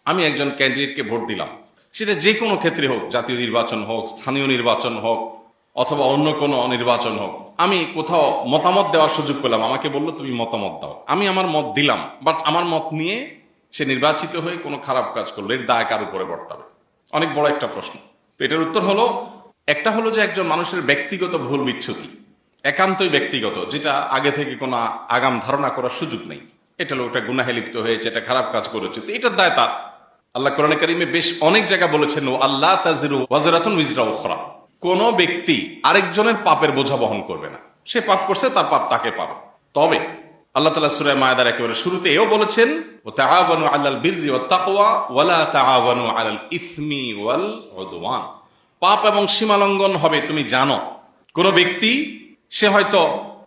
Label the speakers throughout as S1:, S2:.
S1: আমি একজন ক্যান্ডিডেটকে ভোট দিলাম, সেটা যে কোনো ক্ষেত্রে হোক, জাতীয় নির্বাচন হোক, স্থানীয় নির্বাচন হোক, অথবা অন্য কোনো নির্বাচন হোক, আমি কোথাও মতামত দেওয়ার সুযোগ পেলাম, আমাকে বললো তুমি মতামত দাও, আমি আমার মত দিলাম, বাট আমার মত নিয়ে সে নির্বাচিত হয়ে কোনো খারাপ কাজ করলো, এর দায় কার উপরে বর্তাবে? অনেক বড় একটা প্রশ্ন। তো এটার উত্তর হলো, একটা হলো যে একজন মানুষের ব্যক্তিগত ভুল বিচ্ছুতি, একান্তই ব্যক্তিগত, যেটা আগে থেকে কোনো আগাম ধারণা করার সুযোগ নেই, এটা লোকটা গুনাহে লিপ্ত হয়েছে, এটা খারাপ কাজ করেছে, তো এটার দায় তার। আল্লাহ কোরআনে কারিমে বেশ অনেক জায়গা বলেছেন, ও আল্লাহ তাজিরু ওয়াজরাতুন উজরা উখরা, কোন ব্যক্তি আরেকজনের পাপের বোঝা বহন করবে না, সে পাপ করছে তার পাপ তাকে পাবে। তবে আল্লাহ তাআলা সূরা মায়েদার একেবারে শুরুতে এও বলেছেন, ওয়া তাআওয়ানু আলাল বিররি ওয়াত তাকওয়া ওয়া লা তাআওয়ানু আলাল ইসমি ওয়াল উদওয়ান। পাপ এবং সীমালঙ্ঘন হবে তুমি জানো। কোন ব্যক্তি সে হয়তো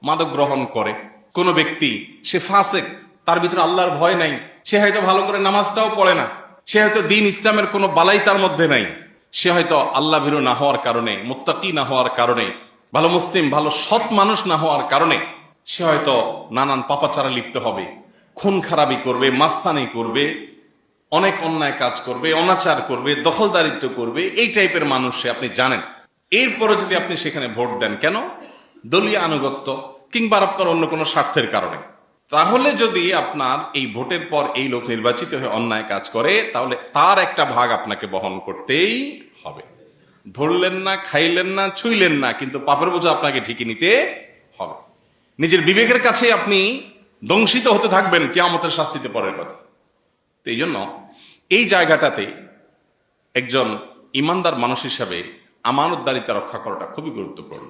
S1: মাদক গ্রহণ করে, কোন ব্যক্তি সে ফাসেক, তার ভিতরে আল্লাহর ভয় নাই, সে হয়তো ভালো করে নামাজটাও পড়ে না, সে হয়তো দ্বীন ইসলামের কোনো বালাই তার মধ্যে নাই, সে হয়তো আল্লাহ ভীরু না হওয়ার কারণে, মুত্তাকি না হওয়ার কারণে, ভালো মুসলিম ভালো সৎ মানুষ না হওয়ার কারণে সে হয়তো নানান পাপাচারে লিপ্ত হবে, খুন খারাপি করবে, মাস্তানি করবে, অনেক অন্যায় কাজ করবে, অনাচার করবে, দখলদারিত্ব করবে, এই টাইপের মানুষ সে, আপনি জানেন। এরপরে যদি আপনি সেখানে ভোট দেন, কেন? দলীয় আনুগত্য কিংবা আপনার অন্য কোনো স্বার্থের কারণে, তাহলে যদি আপনার এই ভোটের পর এই লোক নির্বাচিত হয়ে অন্যায় কাজ করে, তাহলে তার একটা ভাগ আপনাকে বহন করতেই হবে। ধরলেন না, খাইলেন না, ছুঁইলেন না, কিন্তু পাপের বোঝা আপনাকে ঠিকই নিতে হবে। নিজের বিবেকের কাছে আপনি দংশিত হতে থাকবেন কিয়ামতের শাস্তিতে পরের কথা। তো এই জন্য এই জায়গাটাতে একজন ইমানদার মানুষ হিসাবে আমানতদারিতা রক্ষা করাটা খুবই গুরুত্বপূর্ণ।